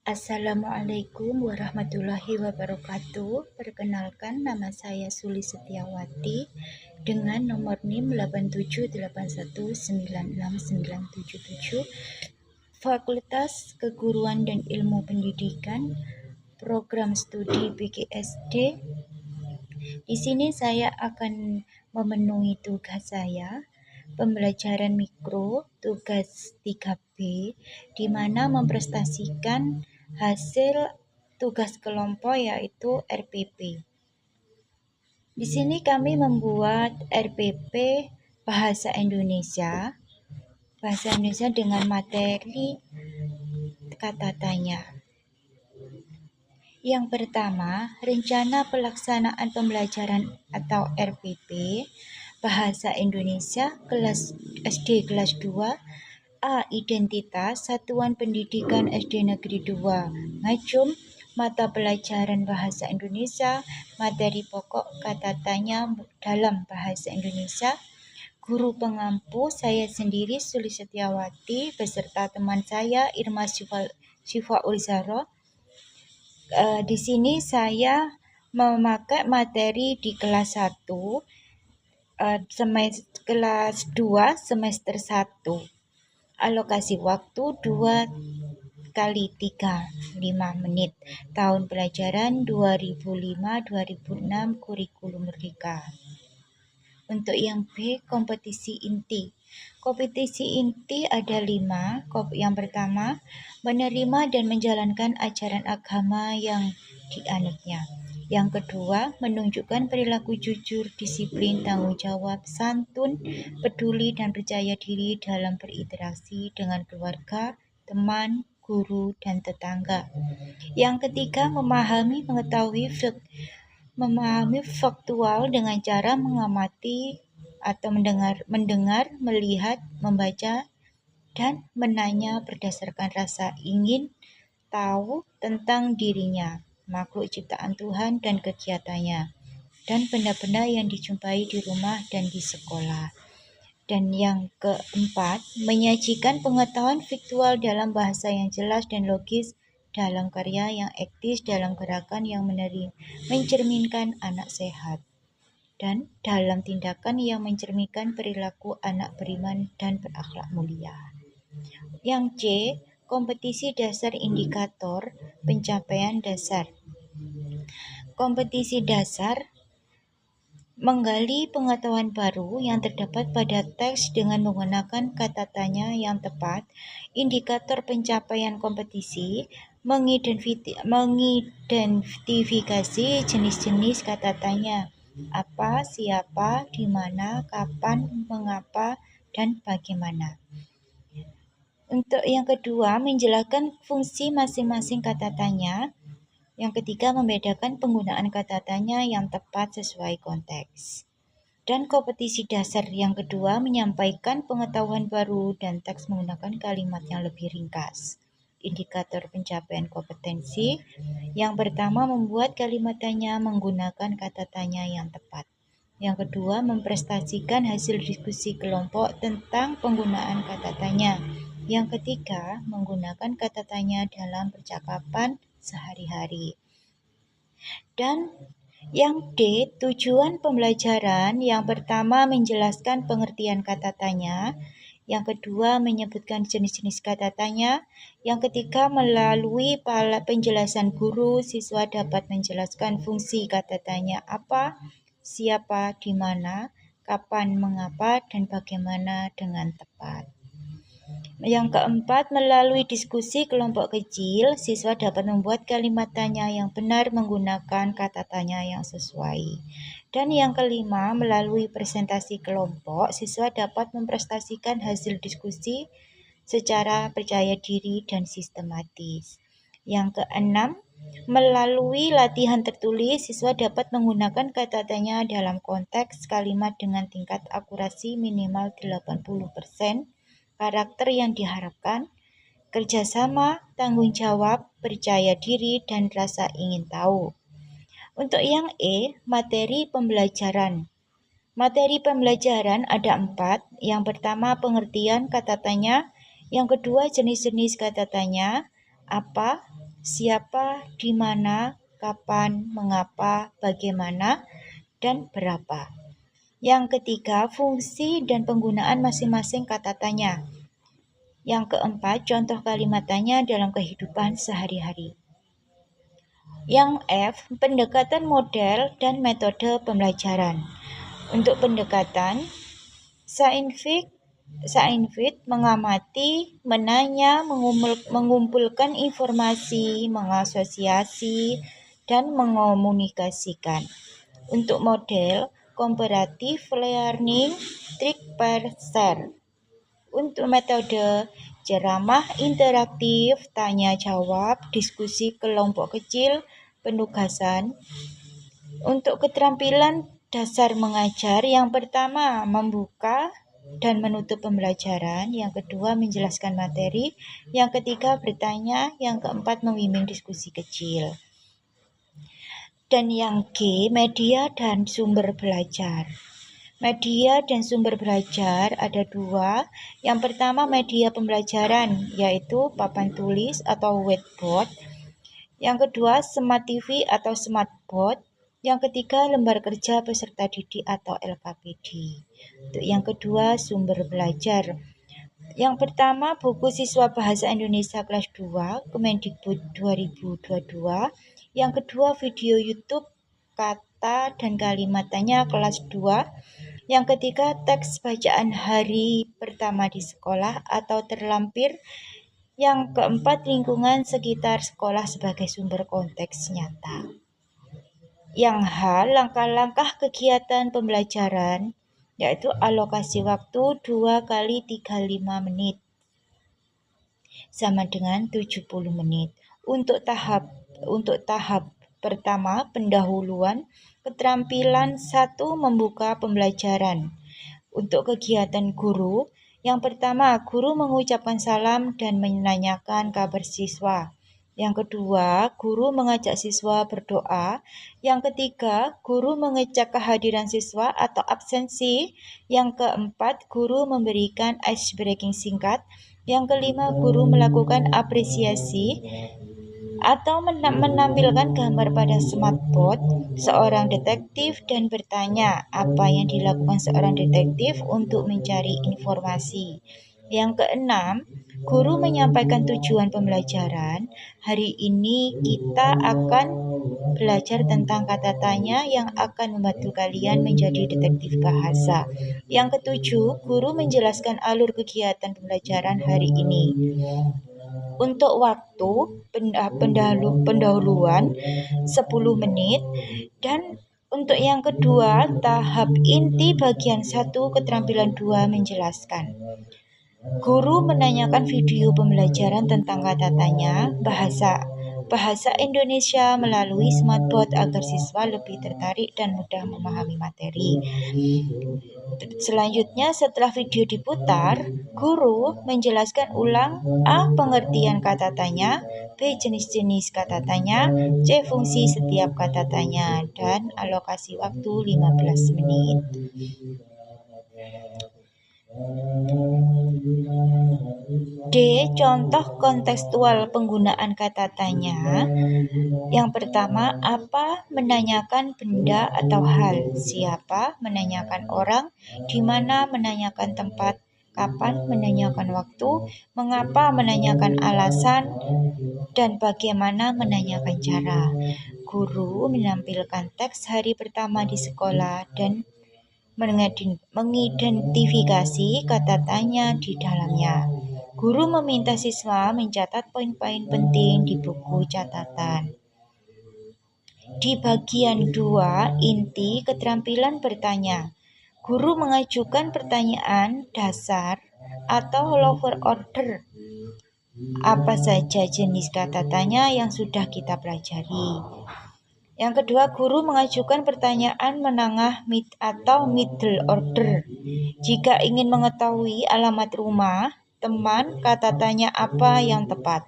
Assalamualaikum warahmatullahi wabarakatuh. Perkenalkan, nama saya Suli Setiawati dengan nomor NIM 8781969977, Fakultas Keguruan dan Ilmu Pendidikan, Program Studi PGSD. Di sini saya akan memenuhi tugas saya, pembelajaran mikro, tugas 3B, di mana memprestasikan hasil tugas kelompok yaitu RPP. Di sini kami membuat RPP Bahasa Indonesia dengan materi kata tanya. Yang pertama, rencana pelaksanaan pembelajaran atau RPP Bahasa Indonesia kelas SD kelas 2. A. Identitas Satuan Pendidikan SD Negeri 2 Ngajum. Mata pelajaran Bahasa Indonesia, materi pokok kata tanya dalam Bahasa Indonesia. Guru pengampu saya sendiri Suli Setiawati beserta teman saya Irma Syifa Ulzaro. Di sini saya memakai materi di kelas 1, kelas 2 semester 1. Alokasi waktu 2 kali 3, 5 menit. Tahun pelajaran 2005-2006 kurikulum merdeka. Untuk yang B, kompetisi inti. Kompetisi inti ada 5. Yang pertama, menerima dan menjalankan ajaran agama yang dianutnya. Yang kedua, menunjukkan perilaku jujur, disiplin, tanggung jawab, santun, peduli, dan percaya diri dalam berinteraksi dengan keluarga, teman, guru, dan tetangga. Yang ketiga, memahami faktual dengan cara mengamati atau mendengar, melihat, membaca, dan menanya berdasarkan rasa ingin tahu tentang dirinya, makhluk ciptaan Tuhan dan kegiatannya, dan benda-benda yang dijumpai di rumah dan di sekolah. Dan yang keempat, menyajikan pengetahuan faktual dalam bahasa yang jelas dan logis, dalam karya yang etis, dalam gerakan yang mencerminkan anak sehat, dan dalam tindakan yang mencerminkan perilaku anak beriman dan berakhlak mulia. Yang C, kompetisi dasar indikator pencapaian dasar. Kompetisi dasar menggali pengetahuan baru yang terdapat pada teks dengan menggunakan kata tanya yang tepat. Indikator pencapaian kompetisi mengidentifikasi jenis-jenis kata tanya. Apa, siapa, di mana, kapan, mengapa, dan bagaimana. Untuk yang kedua, menjelaskan fungsi masing-masing kata tanya. Yang ketiga, membedakan penggunaan kata tanya yang tepat sesuai konteks. Dan kompetisi dasar yang kedua, menyampaikan pengetahuan baru dan teks menggunakan kalimat yang lebih ringkas. Indikator pencapaian kompetensi. Yang pertama, membuat kalimat tanya menggunakan kata tanya yang tepat. Yang kedua, memprestasikan hasil diskusi kelompok tentang penggunaan kata tanya. Yang ketiga, menggunakan kata tanya dalam percakapan sehari-hari. Dan yang D, tujuan pembelajaran. Yang pertama, menjelaskan pengertian kata tanya. Yang kedua, menyebutkan jenis-jenis kata tanya. Yang ketiga, melalui penjelasan guru, siswa dapat menjelaskan fungsi kata tanya apa, siapa, di mana, kapan, mengapa, dan bagaimana dengan tepat. Yang keempat, melalui diskusi kelompok kecil, siswa dapat membuat kalimat tanya yang benar menggunakan kata tanya yang sesuai. Dan yang kelima, melalui presentasi kelompok, siswa dapat memprestasikan hasil diskusi secara percaya diri dan sistematis. Yang keenam, melalui latihan tertulis, siswa dapat menggunakan kata tanya dalam konteks kalimat dengan tingkat akurasi minimal 80%, karakter yang diharapkan, kerjasama, tanggung jawab, percaya diri, dan rasa ingin tahu. Untuk yang E, materi pembelajaran. Materi pembelajaran ada 4. Yang pertama, pengertian kata tanya. Yang kedua, jenis-jenis kata tanya. Apa, siapa, di mana, kapan, mengapa, bagaimana, dan berapa. Yang ketiga, fungsi dan penggunaan masing-masing kata tanya. Yang keempat, contoh kalimat tanya dalam kehidupan sehari-hari. Yang F, pendekatan model dan metode pembelajaran. Untuk pendekatan, Sainfit mengamati, menanya, mengumpulkan informasi, mengasosiasi, dan mengomunikasikan. Untuk model, comparative learning, trick per share. Untuk metode, ceramah interaktif, tanya jawab, diskusi kelompok kecil, penugasan. Untuk keterampilan dasar mengajar, yang pertama membuka dan menutup pembelajaran, yang kedua menjelaskan materi, yang ketiga bertanya, yang keempat membimbing diskusi kecil. Dan yang G, media dan sumber belajar. Media dan sumber belajar ada dua. Yang pertama media pembelajaran, yaitu papan tulis atau whiteboard. Yang kedua smart TV atau smartboard. Yang ketiga lembar kerja peserta didik atau LKPD. Untuk yang kedua sumber belajar. Yang pertama buku siswa bahasa Indonesia kelas 2 Kemendikbud 2022. Yang kedua video YouTube kata dan kalimat tanya kelas 2. Yang ketiga teks bacaan hari pertama di sekolah atau terlampir. Yang keempat lingkungan sekitar sekolah sebagai sumber konteks nyata. Yang H, langkah-langkah kegiatan pembelajaran, yaitu alokasi waktu 2 kali 35 menit sama dengan 70 menit. Untuk tahap pertama pendahuluan, keterampilan 1 membuka pembelajaran. Untuk kegiatan guru, yang pertama guru mengucapkan salam dan menanyakan kabar siswa. Yang kedua, guru mengajak siswa berdoa. Yang ketiga, guru mengecek kehadiran siswa atau absensi. Yang keempat, guru memberikan ice breaking singkat. Yang kelima, guru melakukan apresiasi atau menampilkan gambar pada smartboard seorang detektif dan bertanya apa yang dilakukan seorang detektif untuk mencari informasi. Yang keenam, guru menyampaikan tujuan pembelajaran. Hari ini kita akan belajar tentang kata tanya yang akan membantu kalian menjadi detektif bahasa. Yang ketujuh, guru menjelaskan alur kegiatan pembelajaran hari ini. Untuk waktu pendahuluan 10 menit. Dan untuk yang kedua, tahap inti bagian 1 keterampilan 2 menjelaskan. Guru menanyakan video pembelajaran tentang kata tanya bahasa Indonesia melalui smartboard agar siswa lebih tertarik dan mudah memahami materi. Selanjutnya, setelah video diputar, guru menjelaskan ulang A. Pengertian kata tanya, B. Jenis-jenis kata tanya, C. Fungsi setiap kata tanya, dan alokasi waktu 15 menit. D. Contoh kontekstual penggunaan kata tanya. Yang pertama, apa? Menanyakan benda atau hal. Siapa? Menanyakan orang. Di mana? Menanyakan tempat. Kapan? Menanyakan waktu. Mengapa? Menanyakan alasan. Dan bagaimana? Menanyakan cara. Guru menampilkan teks hari pertama di sekolah dan mengidentifikasi kata tanya di dalamnya. Guru meminta siswa mencatat poin-poin penting di buku catatan. Di bagian 2, inti keterampilan bertanya. Guru mengajukan pertanyaan dasar atau lower order. Apa saja jenis kata tanya yang sudah kita pelajari? Yang kedua, guru mengajukan pertanyaan menengah atau middle order. Jika ingin mengetahui alamat rumah, teman, kata tanya apa yang tepat.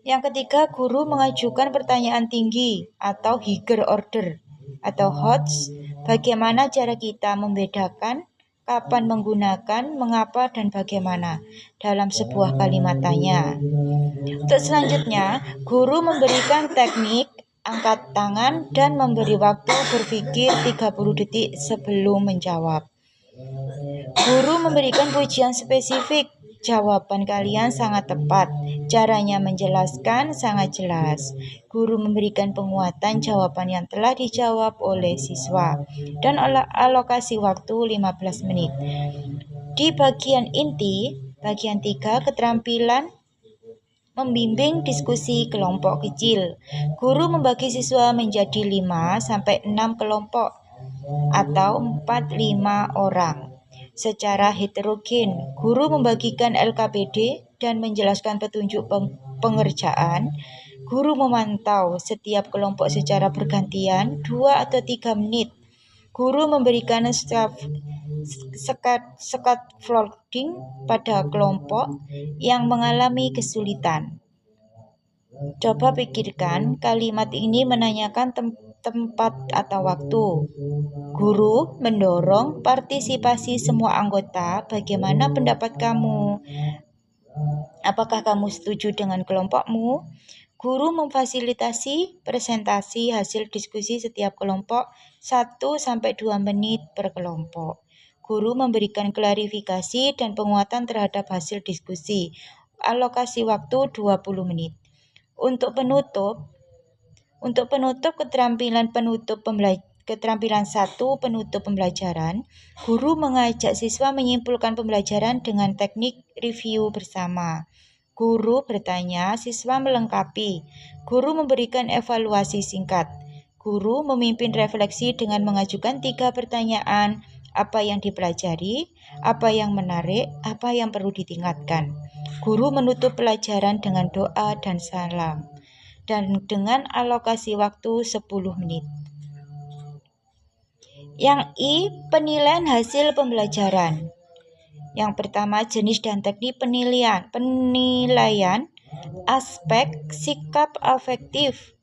Yang ketiga, guru mengajukan pertanyaan tinggi atau higher order atau HOTS. Bagaimana cara kita membedakan kapan menggunakan, mengapa, dan bagaimana dalam sebuah kalimat tanya. Untuk selanjutnya, guru memberikan teknik angkat tangan dan memberi waktu berpikir 30 detik sebelum menjawab. Guru memberikan pujian spesifik. Jawaban kalian sangat tepat. Caranya menjelaskan sangat jelas. Guru memberikan penguatan jawaban yang telah dijawab oleh siswa. Dan alokasi waktu 15 menit. Di bagian inti, bagian 3, keterampilan membimbing diskusi kelompok kecil. Guru membagi siswa menjadi 5-6 kelompok atau 4-5 orang. Secara heterogen, guru membagikan LKPD dan menjelaskan petunjuk pengerjaan. Guru memantau setiap kelompok secara bergantian 2 atau 3 menit. Guru memberikan scaffolding pada kelompok yang mengalami kesulitan. Coba pikirkan, kalimat ini menanyakan tempat atau waktu. Guru mendorong partisipasi semua anggota. Bagaimana pendapat kamu? Apakah kamu setuju dengan kelompokmu? Guru memfasilitasi presentasi hasil diskusi setiap kelompok 1-2 menit per kelompok. Guru memberikan klarifikasi dan penguatan terhadap hasil diskusi. Alokasi waktu 20 menit. Untuk penutup keterampilan 1 penutup pembelajaran, guru mengajak siswa menyimpulkan pembelajaran dengan teknik review bersama. Guru bertanya, siswa melengkapi. Guru memberikan evaluasi singkat. Guru memimpin refleksi dengan mengajukan 3 pertanyaan. Apa yang dipelajari, apa yang menarik, apa yang perlu ditingkatkan. Guru menutup pelajaran dengan doa dan salam. Dan dengan alokasi waktu 10 menit. Yang I, penilaian hasil pembelajaran. Yang pertama, jenis dan teknik penilaian. Aspek sikap afektif.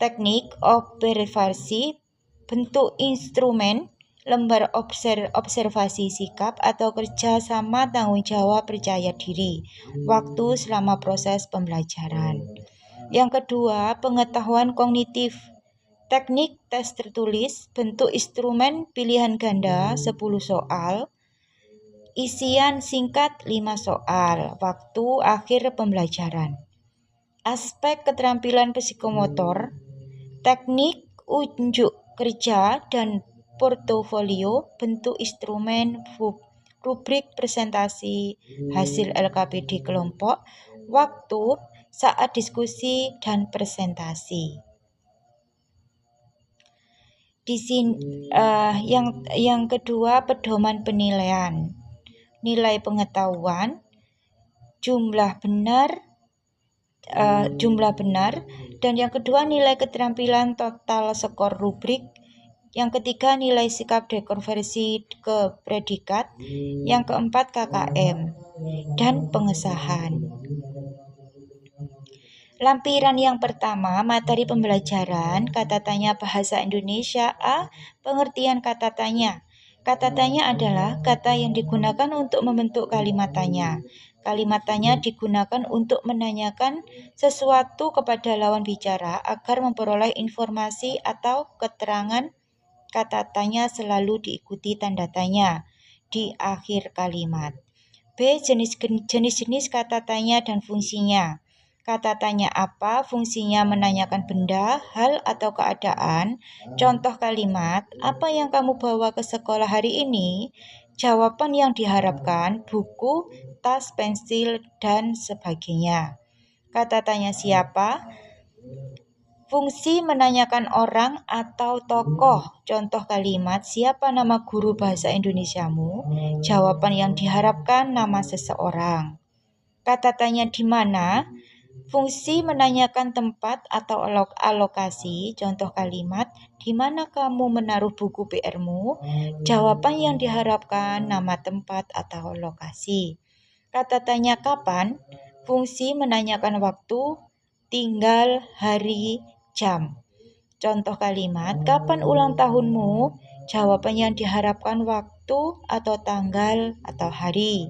Teknik observasi, bentuk instrumen, lembar observasi sikap atau kerja sama tanggung jawab percaya diri. Waktu selama proses pembelajaran. Yang kedua, pengetahuan kognitif. Teknik tes tertulis, bentuk instrumen pilihan ganda 10 soal, isian singkat 5 soal, waktu akhir pembelajaran. Aspek keterampilan psikomotor, teknik unjuk kerja dan portofolio, bentuk instrumen, rubrik presentasi hasil LKPD kelompok, waktu saat diskusi dan presentasi. Di sini yang kedua, pedoman penilaian. Nilai pengetahuan, jumlah benar, dan yang kedua nilai keterampilan total skor rubrik. Yang ketiga nilai sikap dekonversi ke predikat. Yang keempat KKM dan pengesahan. Lampiran yang pertama, materi pembelajaran, kata tanya bahasa Indonesia A, pengertian kata tanya. Kata tanya adalah kata yang digunakan untuk membentuk kalimat tanya. Kalimat tanya digunakan untuk menanyakan sesuatu kepada lawan bicara agar memperoleh informasi atau keterangan. Kata tanya selalu diikuti tanda tanya di akhir kalimat. B, jenis-jenis kata tanya dan fungsinya. Kata tanya apa, fungsinya menanyakan benda, hal, atau keadaan. Contoh kalimat, apa yang kamu bawa ke sekolah hari ini? Jawaban yang diharapkan, buku, tas, pensil, dan sebagainya. Kata tanya siapa? Fungsi menanyakan orang atau tokoh. Contoh kalimat, siapa nama guru bahasa Indonesiamu? Jawaban yang diharapkan, nama seseorang. Kata tanya di mana? Fungsi menanyakan tempat atau alokasi. Contoh kalimat, di mana kamu menaruh buku PR-mu? Jawaban yang diharapkan, nama tempat atau lokasi. Kata tanya kapan? Fungsi menanyakan waktu, tinggal, hari, jam. Contoh kalimat, kapan ulang tahunmu? Jawaban yang diharapkan waktu atau tanggal atau hari.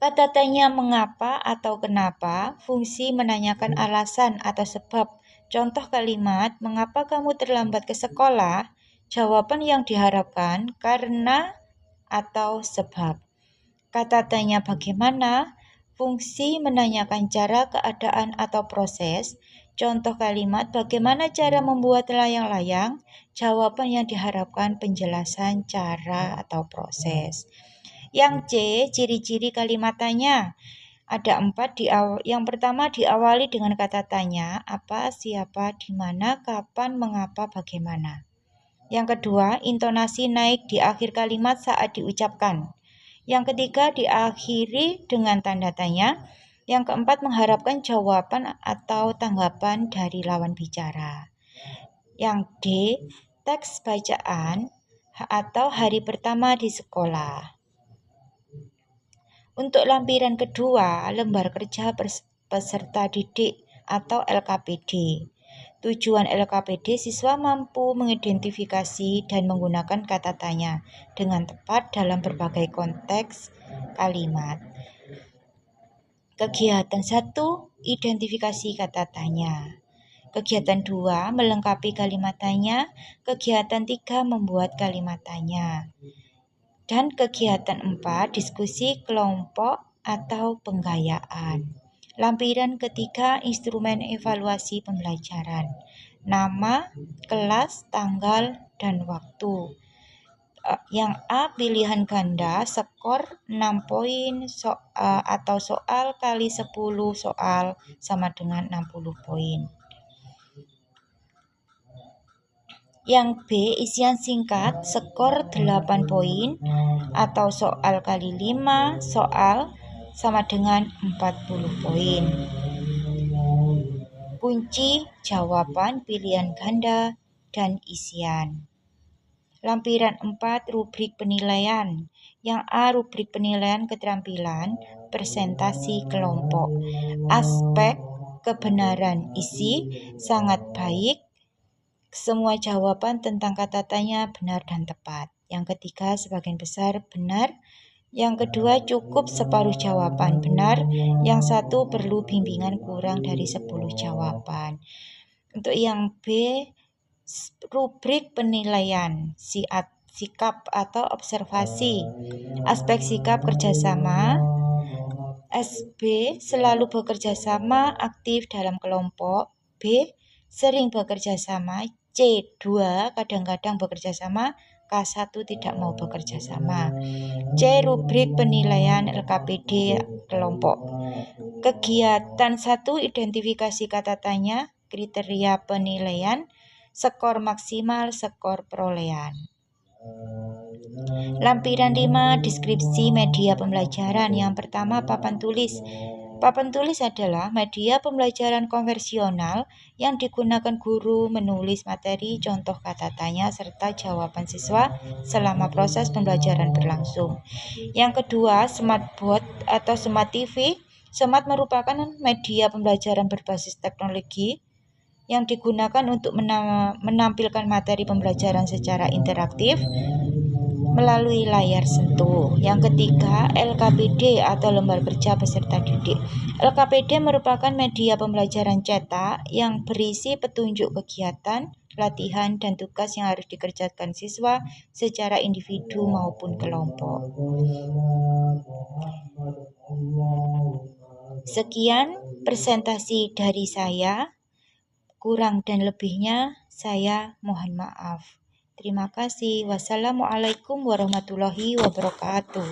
Kata tanya mengapa atau kenapa, fungsi menanyakan alasan atau sebab. Contoh kalimat, mengapa kamu terlambat ke sekolah? Jawaban yang diharapkan karena atau sebab. Kata tanya bagaimana, fungsi menanyakan cara, keadaan, atau proses. Contoh kalimat, bagaimana cara membuat layang-layang? Jawaban yang diharapkan penjelasan cara atau proses. Yang C, ciri-ciri kalimat tanya. Ada 4. Yang pertama diawali dengan kata tanya, apa, siapa, di mana, kapan, mengapa, bagaimana. Yang kedua, intonasi naik di akhir kalimat saat diucapkan. Yang ketiga, diakhiri dengan tanda tanya. Yang keempat, mengharapkan jawaban atau tanggapan dari lawan bicara. Yang D, teks bacaan atau hari pertama di sekolah. Untuk lampiran kedua, lembar kerja peserta didik atau LKPD. Tujuan LKPD, siswa mampu mengidentifikasi dan menggunakan kata tanya dengan tepat dalam berbagai konteks kalimat. Kegiatan 1, identifikasi kata tanya. Kegiatan 2, melengkapi kalimat tanya. Kegiatan 3, membuat kalimat tanya. Dan kegiatan 4, diskusi kelompok atau penggayaan. Lampiran ketiga, instrumen evaluasi pembelajaran. Nama, kelas, tanggal, dan waktu. Yang A, pilihan ganda, skor 6 poin, atau soal kali 10 soal sama dengan 60 poin. Yang B, isian singkat, skor 8 poin, atau soal kali 5 soal sama dengan 40 poin. Kunci jawaban, pilihan ganda, dan isian. Lampiran 4, rubrik penilaian. Yang A, rubrik penilaian keterampilan, presentasi kelompok. Aspek kebenaran isi, sangat baik. Semua jawaban tentang kata tanya benar dan tepat. Yang ketiga, sebagian besar benar. Yang kedua, cukup separuh jawaban benar. Yang satu, perlu bimbingan kurang dari 10 jawaban. Untuk yang B, rubrik penilaian, sikap atau observasi. Aspek sikap kerjasama. SB, selalu bekerja sama, aktif dalam kelompok. B, sering bekerja sama. C2, kadang-kadang bekerja sama. K1, tidak mau bekerja sama. C, rubrik penilaian LKPD kelompok. Kegiatan 1, identifikasi kata tanya, kriteria penilaian, skor maksimal, skor perolehan. Lampiran 5, deskripsi media pembelajaran. Yang pertama, papan tulis. Papan tulis adalah media pembelajaran konvensional yang digunakan guru menulis materi, contoh kata tanya, serta jawaban siswa selama proses pembelajaran berlangsung. Yang kedua, smartboard atau smart TV. Smart merupakan media pembelajaran berbasis teknologi yang digunakan untuk menampilkan materi pembelajaran secara interaktif melalui layar sentuh. Yang ketiga, LKPD atau lembar kerja peserta didik. LKPD merupakan media pembelajaran cetak yang berisi petunjuk kegiatan, latihan, dan tugas yang harus dikerjakan siswa secara individu maupun kelompok. Sekian presentasi dari saya. Kurang dan lebihnya saya mohon maaf. Terima kasih. Wassalamualaikum warahmatullahi wabarakatuh.